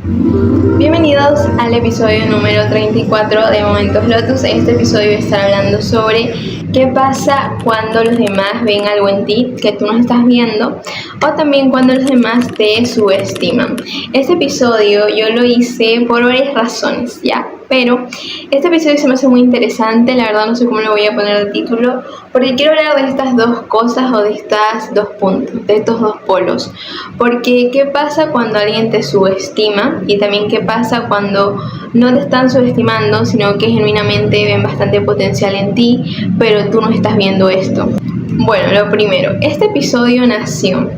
Bienvenidos al episodio número 34 de Momentos Lotus. En este episodio voy a estar hablando sobre qué pasa cuando los demás ven algo en ti que tú no estás viendo, o también cuando los demás te subestiman. Este episodio yo lo hice por varias razones, ¿ya? Pero este episodio se me hace muy interesante, la verdad no sé cómo le voy a poner de título, porque quiero hablar de estas dos cosas o de estos dos puntos, de estos dos polos. Porque ¿qué pasa cuando alguien te subestima? Y también ¿qué pasa cuando no te están subestimando, sino que genuinamente ven bastante potencial en ti, pero tú no estás viendo esto? Bueno, lo primero, este episodio nació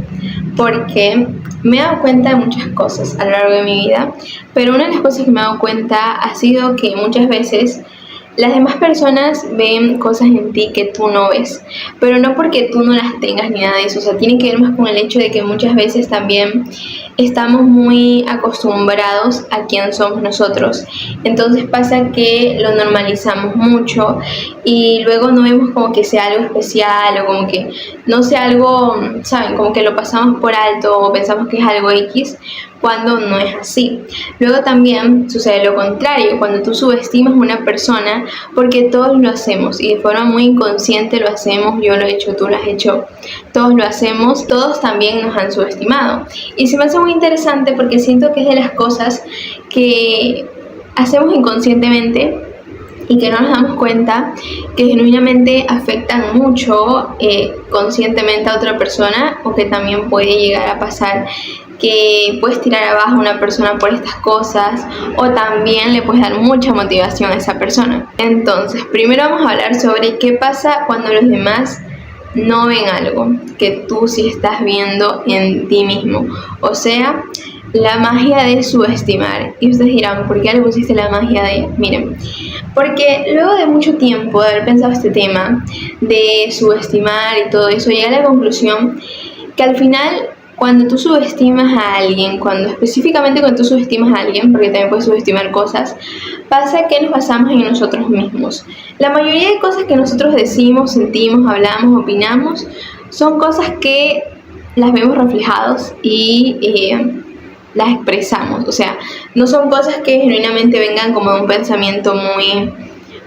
porque me he dado cuenta de muchas cosas a lo largo de mi vida, pero una de las cosas que me he dado cuenta ha sido que muchas veces las demás personas ven cosas en ti que tú no ves, pero no porque tú no las tengas ni nada de eso, o sea, tiene que ver más con el hecho de que muchas veces también estamos muy acostumbrados a quién somos nosotros, entonces pasa que lo normalizamos mucho y luego no vemos como que sea algo especial o como que no sea algo, ¿saben? Como que lo pasamos por alto o pensamos que es algo X, cuando no es así. Luego también sucede lo contrario, cuando tú subestimas a una persona, porque todos lo hacemos y de forma muy inconsciente lo hacemos, yo lo he hecho, tú lo has hecho, todos lo hacemos, todos también nos han subestimado. Y se me hace muy interesante porque siento que es de las cosas que hacemos inconscientemente y que no nos damos cuenta que genuinamente afectan mucho conscientemente a otra persona, o que también puede llegar a pasar que puedes tirar abajo a una persona por estas cosas, o también le puedes dar mucha motivación a esa persona. Entonces, primero vamos a hablar sobre qué pasa cuando los demás no ven algo que tú sí estás viendo en ti mismo, o sea, la magia de subestimar. Y ustedes dirán, ¿por qué le pusiste la magia de...? Miren, porque luego de mucho tiempo de haber pensado este tema de subestimar y todo eso, llegué a la conclusión que al final, cuando tú subestimas a alguien, específicamente cuando tú subestimas a alguien, porque también puedes subestimar cosas, pasa que nos basamos en nosotros mismos. La mayoría de cosas que nosotros decimos, sentimos, hablamos, opinamos, son cosas que las vemos reflejados y las expresamos. O sea, no son cosas que genuinamente vengan como de un pensamiento muy,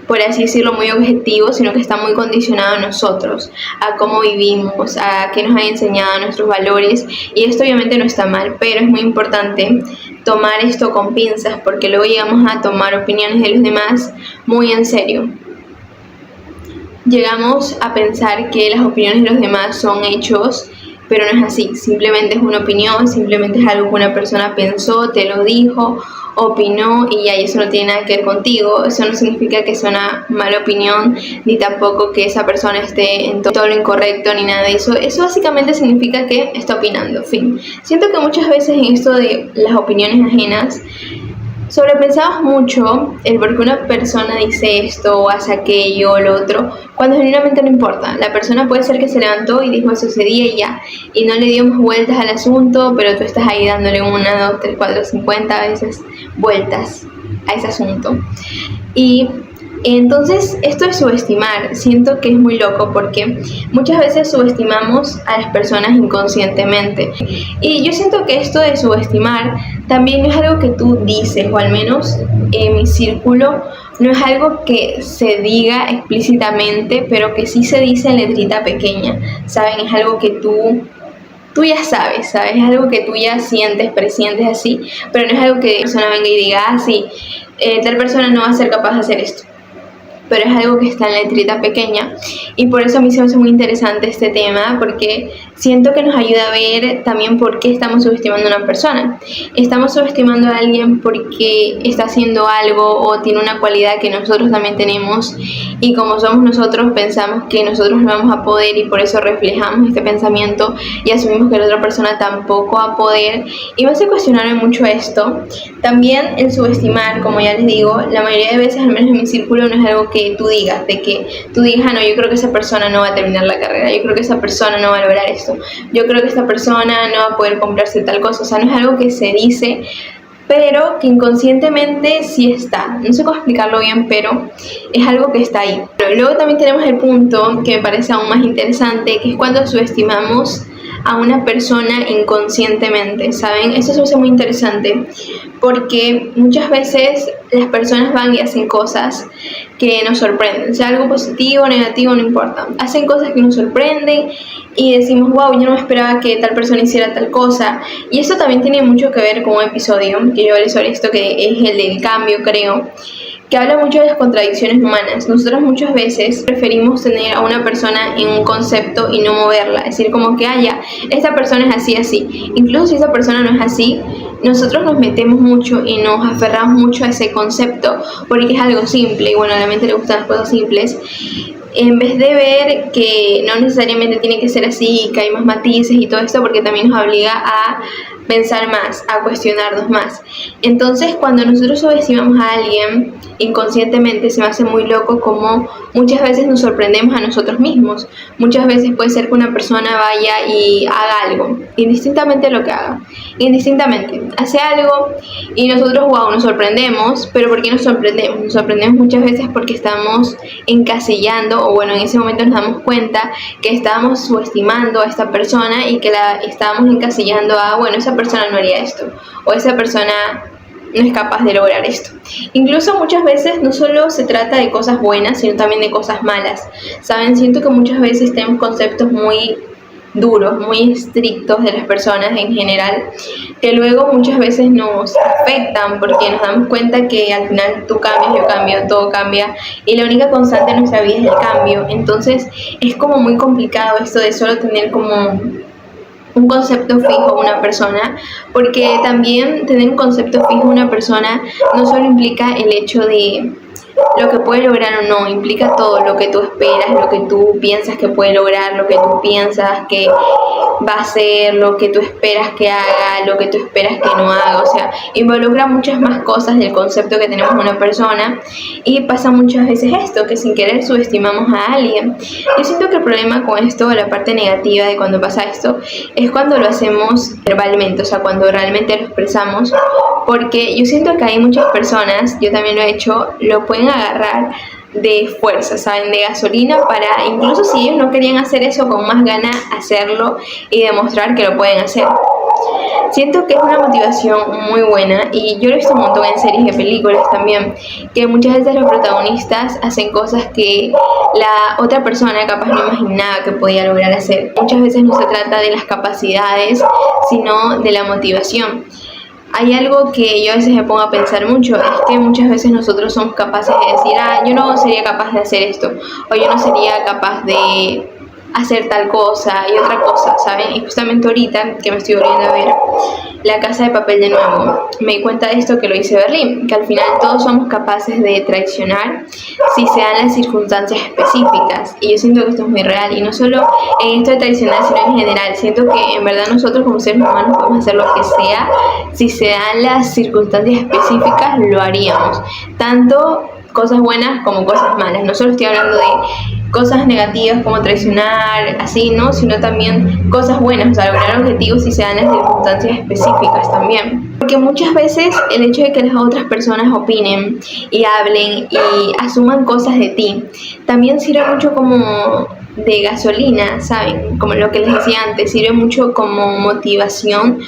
por así decirlo, muy objetivo, sino que está muy condicionado a nosotros, a cómo vivimos, a qué nos han enseñado nuestros valores, y esto obviamente no está mal, pero es muy importante tomar esto con pinzas, porque luego llegamos a tomar opiniones de los demás muy en serio. Llegamos a pensar que las opiniones de los demás son hechos, pero no es así, simplemente es una opinión, simplemente es algo que una persona pensó, te lo dijo, opinó y ya, y eso no tiene nada que ver contigo. Eso no significa que sea una mala opinión, ni tampoco que esa persona esté en todo lo incorrecto, ni nada de eso. Eso básicamente significa que está opinando, fin. Siento que muchas veces en esto de las opiniones ajenas sobrepensamos mucho el por qué una persona dice esto o hace aquello o lo otro, cuando genuinamente no importa. La persona puede ser que se levantó y dijo eso ese día y ya, y no le dio más vueltas al asunto, pero tú estás ahí dándole 1, 2, 3, 4, 50 veces vueltas a ese asunto. Y entonces, esto de subestimar, siento que es muy loco porque muchas veces subestimamos a las personas inconscientemente. Y yo siento que esto de subestimar también es algo que tú dices, o al menos en mi círculo, no es algo que se diga explícitamente, pero que sí se dice en letrita pequeña, ¿saben? Es algo que tú ya sabes, es algo que tú ya sientes, presientes así, pero no es algo que la persona venga y diga, sí, tal persona no va a ser capaz de hacer esto, pero es algo que está en la letrita pequeña. Y por eso a mí se me hace muy interesante este tema, porque siento que nos ayuda a ver también por qué estamos subestimando a una persona. Estamos subestimando a alguien porque está haciendo algo o tiene una cualidad que nosotros también tenemos, y como somos nosotros pensamos que nosotros no vamos a poder, y por eso reflejamos este pensamiento y asumimos que la otra persona tampoco va a poder. Y me hace cuestionarme mucho esto. También el subestimar, como ya les digo, la mayoría de veces, al menos en mi círculo, no es algo que tú digas, no, yo creo que esa persona no va a terminar la carrera, yo creo que esa persona no va a lograr esto, yo creo que esta persona no va a poder comprarse tal cosa. O sea, no es algo que se dice, pero que inconscientemente sí está. No sé cómo explicarlo bien, pero es algo que está ahí. Pero luego también tenemos el punto que me parece aún más interesante, que es cuando subestimamos a una persona inconscientemente, ¿saben? Eso se hace muy interesante porque muchas veces las personas van y hacen cosas que nos sorprenden, sea algo positivo o negativo, no importa. Hacen cosas que nos sorprenden y decimos, wow, yo no me esperaba que tal persona hiciera tal cosa. Y esto también tiene mucho que ver con un episodio que yo hablé sobre esto, que es el del cambio, creo, que habla mucho de las contradicciones humanas. Nosotros muchas veces preferimos tener a una persona en un concepto y no moverla, es decir, como que, ya, esta persona es así, así. Incluso si esa persona no es así, nosotros nos metemos mucho y nos aferramos mucho a ese concepto porque es algo simple y bueno, a la mente le gustan las cosas simples, en vez de ver que no necesariamente tiene que ser así, que hay más matices y todo esto, porque también nos obliga a pensar más, a cuestionarnos más. Entonces, cuando nosotros subestimamos a alguien inconscientemente, se me hace muy loco como muchas veces nos sorprendemos a nosotros mismos. Muchas veces puede ser que una persona vaya y haga algo, indistintamente lo que haga, indistintamente, hace algo y nosotros, wow, nos sorprendemos. Pero ¿por qué nos sorprendemos? Nos sorprendemos muchas veces porque estamos encasillando, o bueno, en ese momento nos damos cuenta que estábamos subestimando a esta persona y que la estábamos encasillando a, bueno, esa persona no haría esto, o esa persona no es capaz de lograr esto. Incluso muchas veces no solo se trata de cosas buenas, sino también de cosas malas. ¿Saben? Siento que muchas veces tenemos conceptos muy duros, muy estrictos de las personas en general, que luego muchas veces nos afectan porque nos damos cuenta que al final tú cambias, yo cambio, todo cambia y la única constante en nuestra vida es el cambio. Entonces es como muy complicado esto de solo tener como un concepto fijo de una persona, porque también tener un concepto fijo de una persona no solo implica el hecho de lo que puede lograr o no, implica todo lo que tú esperas, lo que tú piensas que puede lograr, lo que tú piensas que va a hacer, lo que tú esperas que haga, lo que tú esperas que no haga. O sea, involucra muchas más cosas del concepto que tenemos de una persona y pasa muchas veces esto, que sin querer subestimamos a alguien. Yo siento que el problema con esto, la parte negativa de cuando pasa esto, es cuando lo hacemos verbalmente, o sea, cuando realmente lo expresamos, porque yo siento que hay muchas personas, yo también lo he hecho, lo pueden agarrar de fuerza, ¿saben? De gasolina para, incluso si ellos no querían hacer eso, con más ganas hacerlo y demostrar que lo pueden hacer. Siento que es una motivación muy buena y yo lo he visto un montón en series de películas también, que muchas veces los protagonistas hacen cosas que la otra persona capaz no imaginaba que podía lograr hacer. Muchas veces no se trata de las capacidades, sino de la motivación. Hay algo que yo a veces me pongo a pensar mucho, es que muchas veces nosotros somos capaces de decir, yo no sería capaz de hacer esto, o yo no sería capaz de hacer tal cosa y otra cosa, ¿saben? Y justamente ahorita que me estoy volviendo a ver La Casa de Papel de nuevo, me di cuenta de esto que lo hice Berlín, que al final todos somos capaces de traicionar si se dan las circunstancias específicas. Y yo siento que esto es muy real, y no solo en esto de traicionar, sino en general. Siento que en verdad nosotros como seres humanos podemos hacer lo que sea, si se dan las circunstancias específicas lo haríamos, tanto cosas buenas como cosas malas. No solo estoy hablando de cosas negativas como traicionar, así, ¿no? Sino también cosas buenas, o sea, lograr objetivos si se dan las circunstancias específicas también. Porque muchas veces el hecho de que las otras personas opinen y hablen y asuman cosas de ti, también sirve mucho como de gasolina, ¿saben? Como lo que les decía antes, sirve mucho como motivación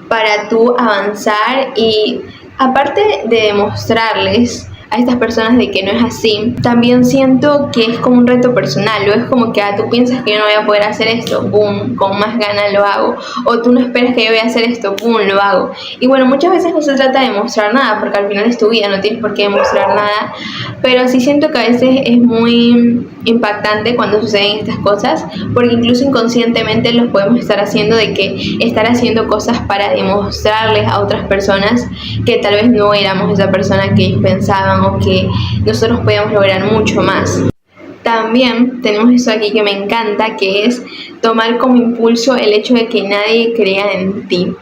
para tú avanzar y aparte de demostrarles a estas personas de que no es así, también siento que es como un reto personal, o es como que tú piensas que yo no voy a poder hacer esto, boom, con más ganas lo hago, o tú no esperas que yo voy a hacer esto, boom, lo hago. Y bueno, muchas veces no se trata de demostrar nada, porque al final es tu vida, no tienes por qué demostrar nada, pero sí siento que a veces es muy impactante cuando suceden estas cosas, porque incluso inconscientemente los podemos estar haciendo, de que estar haciendo cosas para demostrarles a otras personas que tal vez no éramos esa persona que ellos pensaban, o que nosotros podíamos lograr mucho más. También tenemos eso aquí que me encanta, que es tomar como impulso el hecho de que nadie crea en ti.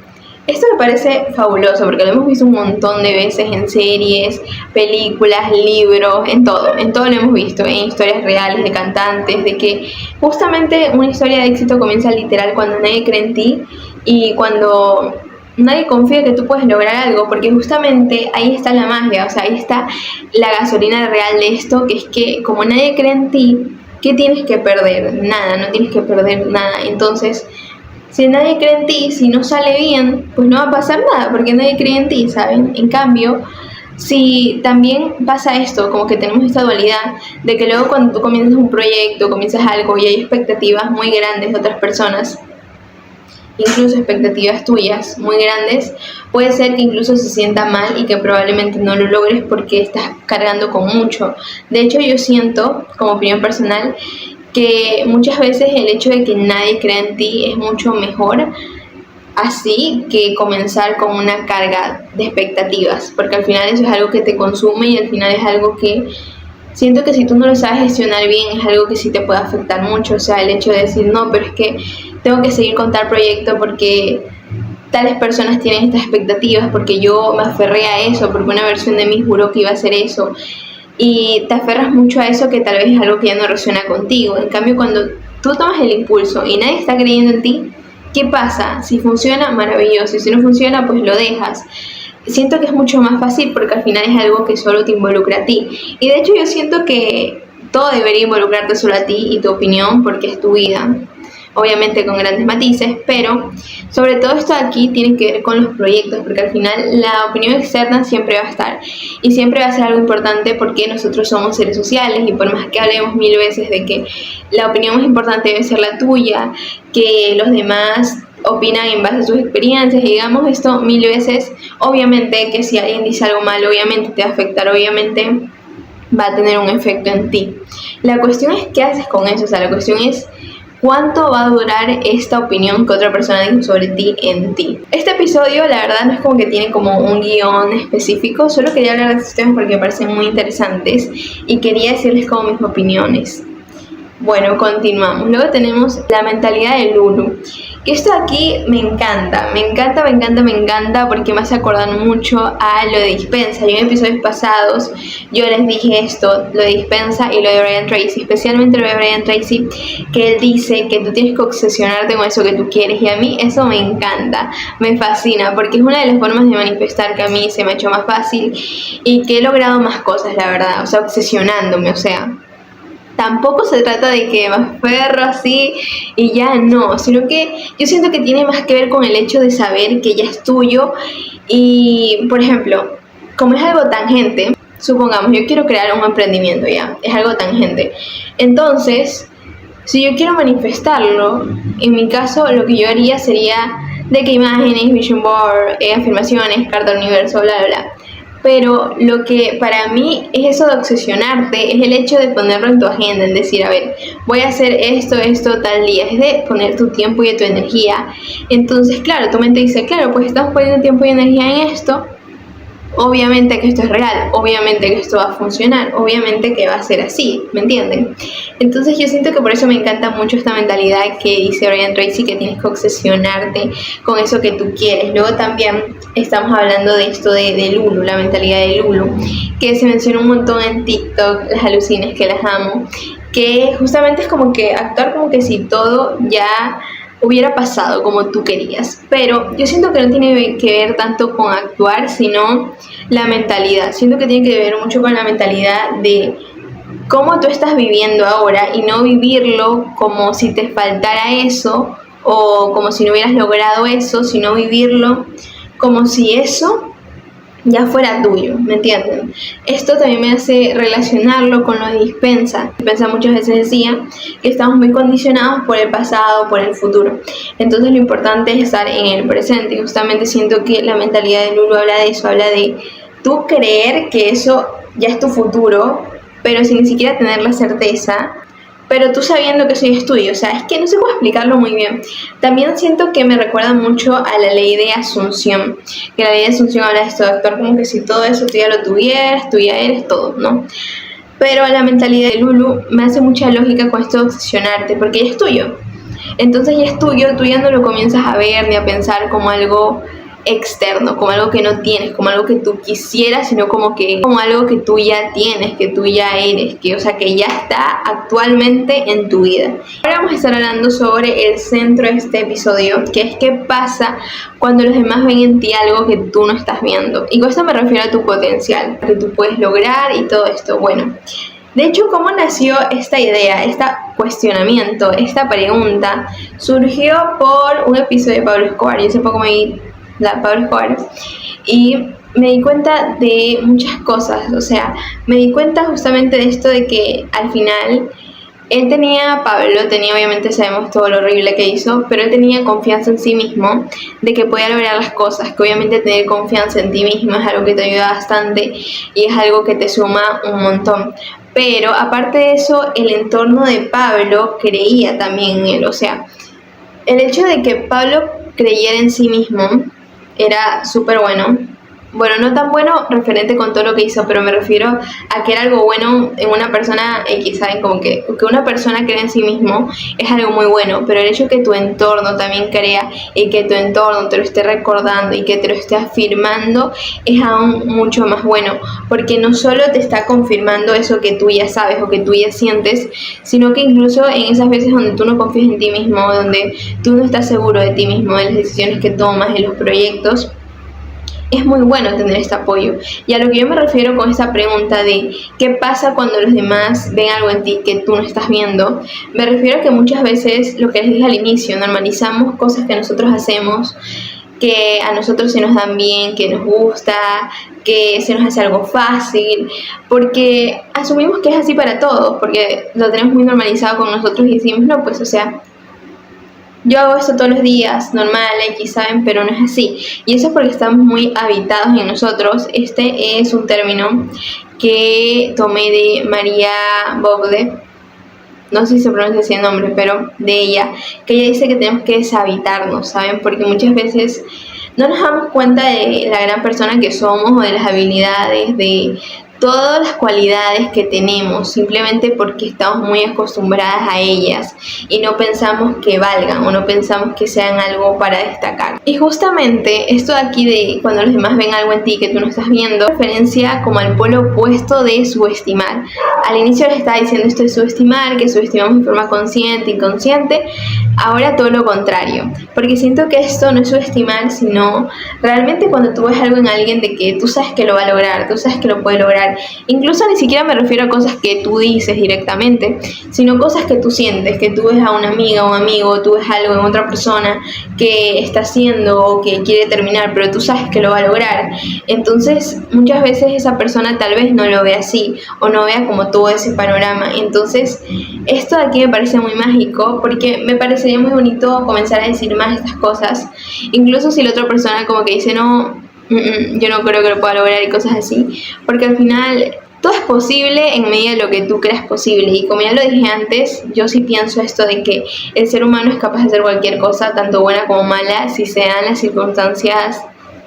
Esto me parece fabuloso porque lo hemos visto un montón de veces en series, películas, libros, en todo lo hemos visto, en historias reales de cantantes, de que justamente una historia de éxito comienza literal cuando nadie cree en ti y cuando nadie confía que tú puedes lograr algo, porque justamente ahí está la magia, o sea, ahí está la gasolina real de esto, que es que como nadie cree en ti, ¿qué tienes que perder? Nada, no tienes que perder nada. Entonces Si nadie cree en ti, si no sale bien, pues no va a pasar nada, porque nadie cree en ti, ¿saben? En cambio, si también pasa esto, como que tenemos esta dualidad de que luego cuando tú comienzas un proyecto, comienzas algo y hay expectativas muy grandes de otras personas, incluso expectativas tuyas muy grandes, puede ser que incluso se sienta mal y que probablemente no lo logres porque estás cargando con mucho. De hecho, yo siento, como opinión personal, que muchas veces el hecho de que nadie crea en ti es mucho mejor así que comenzar con una carga de expectativas, porque al final eso es algo que te consume y al final es algo que siento que si tú no lo sabes gestionar bien es algo que sí te puede afectar mucho. O sea, el hecho de decir, no, pero es que tengo que seguir con tal proyecto porque tales personas tienen estas expectativas, porque yo me aferré a eso, porque una versión de mí juró que iba a hacer eso, y te aferras mucho a eso que tal vez es algo que ya no resuena contigo. En cambio, cuando tú tomas el impulso y nadie está creyendo en ti, ¿qué pasa? Si funciona, maravilloso, y si no funciona, pues lo dejas. Siento que es mucho más fácil porque al final es algo que solo te involucra a ti. Y de hecho yo siento que todo debería involucrarte solo a ti y tu opinión porque es tu vida. Obviamente con grandes matices, pero sobre todo esto de aquí tiene que ver con los proyectos, porque al final la opinión externa siempre va a estar y siempre va a ser algo importante porque nosotros somos seres sociales y por más que hablemos mil veces de que la opinión más importante debe ser la tuya, que los demás opinan en base a sus experiencias, y digamos esto mil veces, obviamente que si alguien dice algo malo, obviamente te va a afectar, obviamente va a tener un efecto en ti. La cuestión es qué haces con eso, o sea, la cuestión es ¿cuánto va a durar esta opinión que otra persona dijo sobre ti en ti? Este episodio, la verdad, no es como que tiene como un guión específico, solo quería hablar de estos temas porque me parecen muy interesantes y quería decirles como mis opiniones. Bueno, continuamos. Luego tenemos la mentalidad de Lulu. Que esto aquí me encanta porque me hace acordar mucho a lo de Dispensa. Yo en episodios pasados yo les dije esto, lo de Dispensa y lo de Brian Tracy, especialmente lo de Brian Tracy, que él dice que tú tienes que obsesionarte con eso que tú quieres, y a mí eso me encanta, me fascina, porque es una de las formas de manifestar que a mí se me ha hecho más fácil y que he logrado más cosas, la verdad, o sea, obsesionándome, o sea. Tampoco se trata de que me aferro así y ya no, sino que yo siento que tiene más que ver con el hecho de saber que ya es tuyo y, por ejemplo, como es algo tangente, supongamos, yo quiero crear un emprendimiento ya, es algo tangente. Entonces, si yo quiero manifestarlo, en mi caso lo que yo haría sería de que imágenes, vision board, afirmaciones, carta del universo, bla, bla, bla. Pero lo que para mí es eso de obsesionarte, es el hecho de ponerlo en tu agenda, en decir, a ver, voy a hacer esto, tal día, es de poner tu tiempo y tu energía. Entonces, claro, tu mente dice, claro, pues estamos poniendo tiempo y energía en esto, obviamente que esto es real, obviamente que esto va a funcionar, obviamente que va a ser así, ¿me entienden? Entonces yo siento que por eso me encanta mucho esta mentalidad que dice Brian Tracy, que tienes que obsesionarte con eso que tú quieres. Luego también estamos hablando de esto de Lulu, la mentalidad de Lulu, que se menciona un montón en TikTok, las alucines que las amo, que justamente es como que actuar como que si todo ya hubiera pasado como tú querías, pero yo siento que no tiene que ver tanto con actuar, sino la mentalidad. Siento que tiene que ver mucho con la mentalidad de cómo tú estás viviendo ahora y no vivirlo como si te faltara eso o como si no hubieras logrado eso, sino vivirlo como si eso ya fuera tuyo, ¿me entienden? Esto también me hace relacionarlo con lo de Dispensa. Dispensa muchas veces decía que estamos muy condicionados por el pasado, por el futuro. Entonces lo importante es estar en el presente, y justamente siento que la mentalidad de Lulu habla de eso, habla de tú creer que eso ya es tu futuro, pero sin ni siquiera tener la certeza, pero tú sabiendo que eso ya es tuyo. O sea, es que no sé cómo explicarlo muy bien. También siento que me recuerda mucho a la ley de Asunción, que la ley de Asunción habla de esto, de actuar como que si todo eso tú ya lo tuvieras, tú ya eres todo, ¿no? Pero la mentalidad de Lulu me hace mucha lógica con esto de obsesionarte, porque ya es tuyo. Entonces ya es tuyo, tú ya no lo comienzas a ver ni a pensar como algo externo, como algo que no tienes, como algo que tú quisieras, sino como algo que tú ya tienes, que tú ya eres, que, o sea, que ya está actualmente en tu vida. Ahora vamos a estar hablando sobre el centro de este episodio, que es qué pasa cuando los demás ven en ti algo que tú no estás viendo. Y con esto me refiero a tu potencial, que tú puedes lograr y todo esto. Bueno, De hecho, ¿cómo nació esta idea, este cuestionamiento, esta pregunta? Surgió por un episodio de Pablo Escobar. Yo hace poco me vi Pablo Escobar y me di cuenta de muchas cosas. O sea, me di cuenta justamente de esto, de que al final Pablo tenía, obviamente sabemos todo lo horrible que hizo, pero él tenía confianza en sí mismo, de que podía lograr las cosas, que obviamente tener confianza en ti mismo es algo que te ayuda bastante y es algo que te suma un montón. Pero aparte de eso, el entorno de Pablo creía también en él. O sea, el hecho de que Pablo creyera en sí mismo era súper bueno. Bueno, no tan bueno referente con todo lo que hizo, pero me refiero a que era algo bueno en una persona X, ¿saben? Como que una persona crea en sí mismo es algo muy bueno, pero el hecho de que tu entorno también crea y que tu entorno te lo esté recordando y que te lo esté afirmando es aún mucho más bueno, porque no solo te está confirmando eso que tú ya sabes o que tú ya sientes, sino que incluso en esas veces donde tú no confías en ti mismo, donde tú no estás seguro de ti mismo, de las decisiones que tomas, de los proyectos, es muy bueno tener este apoyo. Y a lo que yo me refiero con esta pregunta de ¿qué pasa cuando los demás ven algo en ti que tú no estás viendo? Me refiero a que muchas veces, lo que les dije al inicio, normalizamos cosas que nosotros hacemos, que a nosotros se nos dan bien, que nos gusta, que se nos hace algo fácil, porque asumimos que es así para todos, porque lo tenemos muy normalizado con nosotros y decimos, no, pues, o sea, yo hago esto todos los días, normal, X, ¿saben? Pero no es así. Y eso es porque estamos muy habitados en nosotros. Este es un término que tomé de María Bogde, no sé si se pronuncia así el nombre, pero de ella, que ella dice que tenemos que deshabitarnos, ¿saben? Porque muchas veces no nos damos cuenta de la gran persona que somos o de las habilidades, de todas las cualidades que tenemos, simplemente porque estamos muy acostumbradas a ellas y no pensamos que valgan o no pensamos que sean algo para destacar. Y justamente esto de aquí de cuando los demás ven algo en ti que tú no estás viendo, referencia como al polo opuesto de subestimar. Al inicio les estaba diciendo esto de subestimar, que subestimamos de forma consciente, inconsciente. Ahora todo lo contrario, porque siento que esto no es subestimar, sino realmente cuando tú ves algo en alguien de que tú sabes que lo va a lograr, tú sabes que lo puede lograr. Incluso ni siquiera me refiero a cosas que tú dices directamente, sino cosas que tú sientes, que tú ves a una amiga o un amigo, tú ves algo en otra persona que está haciendo o que quiere terminar, pero tú sabes que lo va a lograr. Entonces muchas veces esa persona tal vez no lo ve así o no vea como todo ese panorama. Entonces esto de aquí me parece muy mágico, porque me parecería muy bonito comenzar a decir más estas cosas, incluso si la otra persona como que dice no, yo no creo que lo pueda lograr y cosas así, porque al final todo es posible en medida de lo que tú creas posible. Y como ya lo dije antes, yo sí pienso esto de que el ser humano es capaz de hacer cualquier cosa, tanto buena como mala, si se dan las circunstancias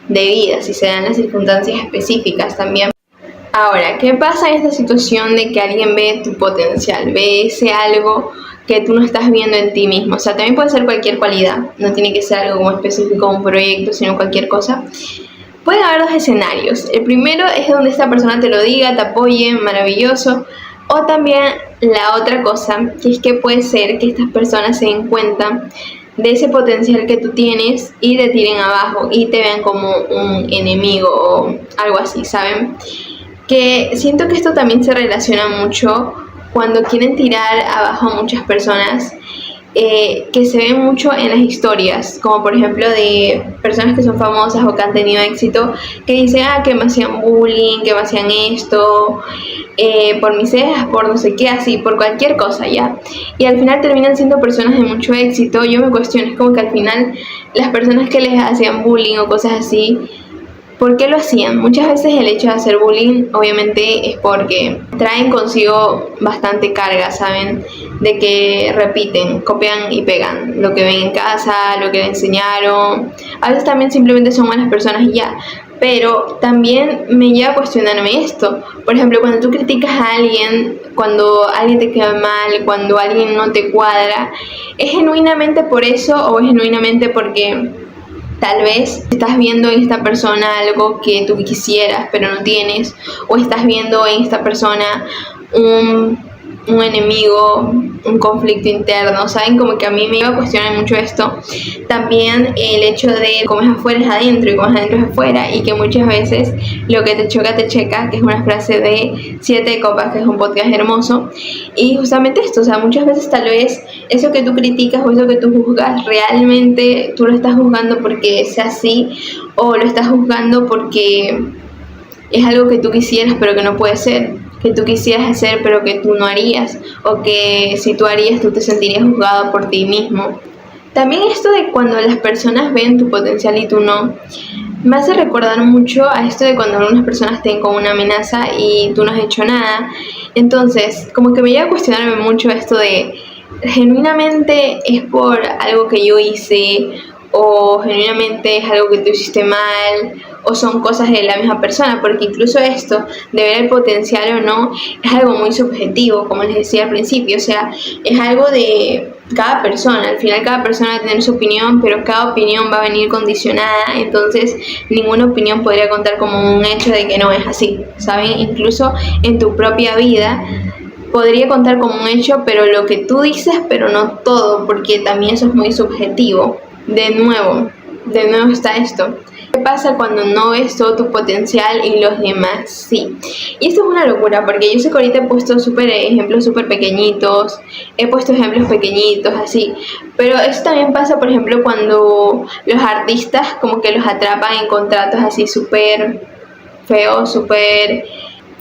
debidas, si se dan las circunstancias específicas también. Ahora, ¿qué pasa en esta situación de que alguien ve tu potencial, ve ese algo que tú no estás viendo en ti mismo? O sea, también puede ser cualquier cualidad, no tiene que ser algo como específico, un proyecto, sino cualquier cosa. Pueden haber dos escenarios. El primero es donde esta persona te lo diga, te apoye, maravilloso. O también la otra cosa, que es que puede ser que estas personas se den cuenta de ese potencial que tú tienes y te tiren abajo y te vean como un enemigo o algo así, ¿saben? Que siento que esto también se relaciona mucho cuando quieren tirar abajo a muchas personas, que se ven mucho en las historias, como por ejemplo de personas que son famosas o que han tenido éxito, que dicen, que me hacían bullying, que me hacían esto, por mis cejas, por no sé qué, así, por cualquier cosa, ¿ya? Y al final terminan siendo personas de mucho éxito. Yo me cuestiono, es como que al final las personas que les hacían bullying o cosas así, ¿por qué lo hacían? Muchas veces el hecho de hacer bullying obviamente es porque traen consigo bastante carga, ¿saben? De que repiten, copian y pegan lo que ven en casa, lo que le enseñaron. A veces también simplemente son malas personas y ya. Pero también me lleva a cuestionarme esto. Por ejemplo, cuando tú criticas a alguien, cuando alguien te queda mal, cuando alguien no te cuadra, ¿es genuinamente por eso o es genuinamente porque tal vez estás viendo en esta persona algo que tú quisieras pero no tienes, o estás viendo en esta persona un enemigo un conflicto interno, ¿saben? Como que a mí me iba a cuestionar mucho esto. También el hecho de cómo es afuera es adentro y cómo es adentro es afuera, y que muchas veces lo que te choca te checa, que es una frase de Siete de Copas, que es un podcast hermoso. Y justamente esto, o sea, muchas veces tal vez eso que tú criticas o eso que tú juzgas, realmente tú lo estás juzgando porque sea así, o lo estás juzgando porque es algo que tú quisieras pero que no puede ser, que tú quisieras hacer pero que tú no harías, o que si tú harías tú te sentirías juzgado por ti mismo. También esto de cuando las personas ven tu potencial y tú no, me hace recordar mucho a esto de cuando algunas personas te ven como una amenaza y tú no has hecho nada. Entonces, como que me lleva a cuestionarme mucho esto de, genuinamente es por algo que yo hice, o genuinamente es algo que tú hiciste mal, o son cosas de la misma persona, porque incluso esto de ver el potencial o no es algo muy subjetivo, como les decía al principio. O sea, es algo de cada persona. Al final cada persona va a tener su opinión, pero cada opinión va a venir condicionada, entonces ninguna opinión podría contar como un hecho de que no es así, ¿saben? Incluso en tu propia vida podría contar como un hecho, pero lo que tú dices, pero no todo, porque también eso es muy subjetivo. De nuevo está esto. ¿Qué pasa cuando no ves todo tu potencial y los demás sí? Y esto es una locura, porque yo sé que ahorita he puesto ejemplos súper pequeñitos, he puesto ejemplos pequeñitos así, pero eso también pasa, por ejemplo, cuando los artistas como que los atrapan en contratos así súper feos, súper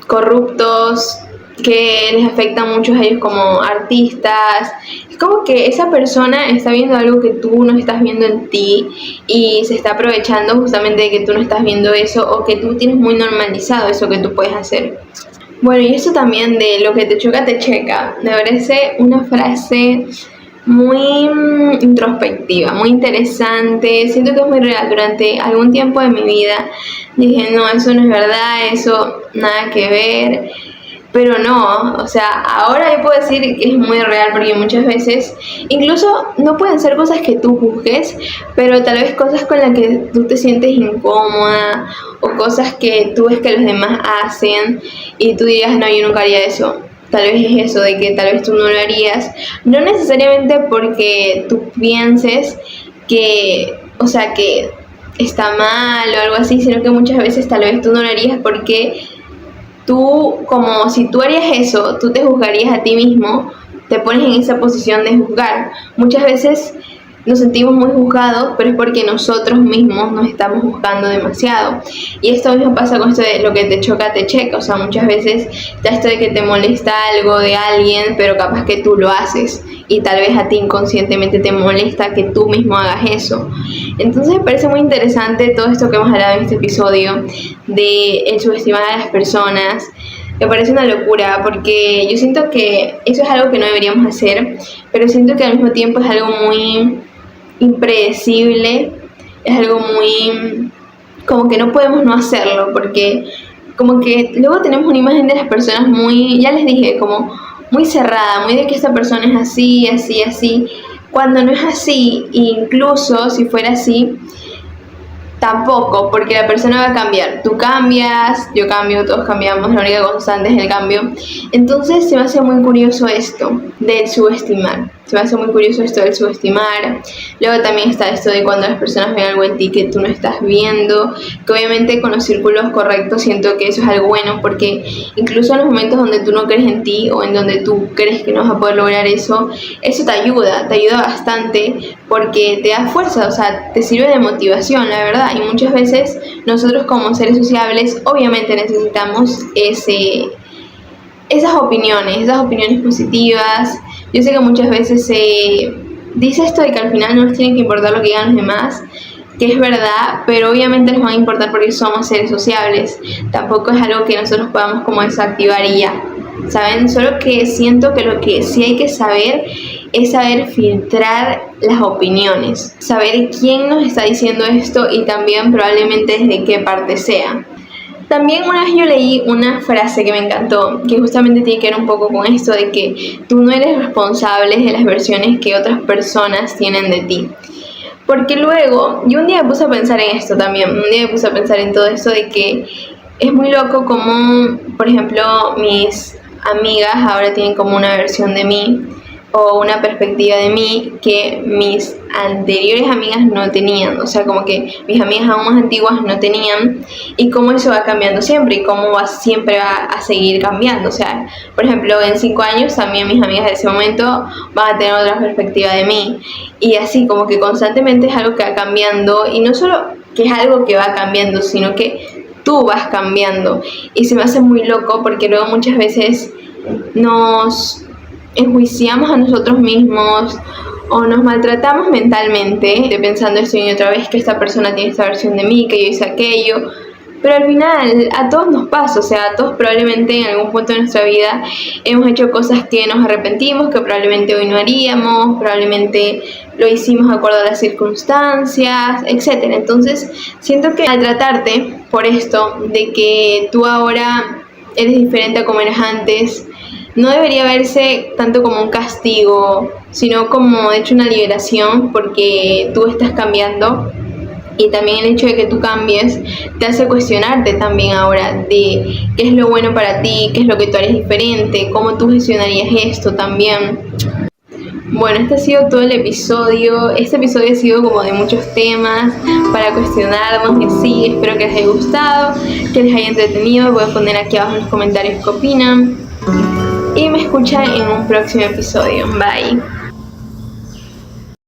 corruptos, que les afecta mucho a ellos como artistas. Es como que esa persona está viendo algo que tú no estás viendo en ti y se está aprovechando justamente de que tú no estás viendo eso, o que tú tienes muy normalizado eso que tú puedes hacer. Bueno, y eso también de lo que te choca te checa, me parece una frase muy introspectiva, muy interesante. Siento que es muy real. Durante algún tiempo de mi vida dije, no, eso no es verdad, eso nada que ver. Pero no, o sea, ahora yo puedo decir que es muy real, porque muchas veces, incluso no pueden ser cosas que tú juzgues, pero tal vez cosas con las que tú te sientes incómoda, o cosas que tú ves que los demás hacen y tú digas, no, yo nunca haría eso. Tal vez es eso, de que tal vez tú no lo harías, no necesariamente porque tú pienses que, o sea, que está mal o algo así, sino que muchas veces tal vez tú no lo harías porque tú, como si tú harías eso, tú te juzgarías a ti mismo, te pones en esa posición de juzgar. Muchas veces nos sentimos muy juzgados, pero es porque nosotros mismos nos estamos juzgando demasiado. Y esto mismo pasa con esto de lo que te choca, te checa. O sea, muchas veces está esto de que te molesta algo de alguien, pero capaz que tú lo haces, y tal vez a ti inconscientemente te molesta que tú mismo hagas eso. Entonces me parece muy interesante todo esto que hemos hablado en este episodio, de el subestimar a las personas. Me parece una locura, porque yo siento que eso es algo que no deberíamos hacer, pero siento que al mismo tiempo es algo muy impredecible, es algo muy, como que no podemos no hacerlo, porque como que luego tenemos una imagen de las personas muy, ya les dije, como muy cerrada, muy de que esta persona es así, así, así, cuando no es así. Incluso si fuera así, tampoco, porque la persona va a cambiar. Tú cambias, yo cambio, todos cambiamos, la única constante es el cambio. Entonces se me hace muy curioso esto del subestimar. Se me hace muy curioso esto del subestimar. Luego también está esto de cuando las personas ven algo en ti que tú no estás viendo, que obviamente con los círculos correctos siento que eso es algo bueno, porque incluso en los momentos donde tú no crees en ti, o en donde tú crees que no vas a poder lograr eso, eso te ayuda bastante, porque te da fuerza, o sea, te sirve de motivación, la verdad. Y muchas veces nosotros como seres sociables obviamente necesitamos esas opiniones positivas. Yo sé que muchas veces se dice esto de que al final no nos tiene que importar lo que digan los demás, que es verdad, pero obviamente nos va a importar porque somos seres sociables. Tampoco es algo que nosotros podamos como desactivar y ya, ¿saben? Solo que siento que lo que sí hay que saber es saber filtrar las opiniones, saber quién nos está diciendo esto, y también probablemente desde qué parte sea. También una vez yo leí una frase que me encantó, que justamente tiene que ver un poco con esto de que tú no eres responsable de las versiones que otras personas tienen de ti. Porque luego, yo un día me puse a pensar en esto también, un día me puse a pensar en todo esto de que es muy loco como, por ejemplo, mis amigas ahora tienen como una versión de mí, o una perspectiva de mí que mis anteriores amigas no tenían, o sea, como que mis amigas aún más antiguas no tenían, y cómo eso va cambiando siempre y cómo siempre va a seguir cambiando. O sea, por ejemplo, en 5 años también mis amigas de ese momento van a tener otra perspectiva de mí, y así como que constantemente es algo que va cambiando, y no solo que es algo que va cambiando, sino que tú vas cambiando, y se me hace muy loco porque luego muchas veces nos enjuiciamos a nosotros mismos o nos maltratamos mentalmente, pensando esto y otra vez, que esta persona tiene esta versión de mí, que yo hice aquello, pero al final a todos nos pasa, o sea, a todos probablemente en algún punto de nuestra vida hemos hecho cosas que nos arrepentimos, que probablemente hoy no haríamos, probablemente lo hicimos de acuerdo a las circunstancias, etcétera. Entonces siento que al tratarte por esto, de que tú ahora eres diferente a como eras antes, no debería verse tanto como un castigo, sino como de hecho una liberación, porque tú estás cambiando, y también el hecho de que tú cambies te hace cuestionarte también ahora de qué es lo bueno para ti, qué es lo que tú harías diferente, cómo tú gestionarías esto también. Bueno, este ha sido todo el episodio. Este episodio ha sido como de muchos temas para cuestionarnos y así. Espero que les haya gustado, que les haya entretenido. Voy a poner aquí abajo en los comentarios qué opinan. Y me escuchan en un próximo episodio. Bye.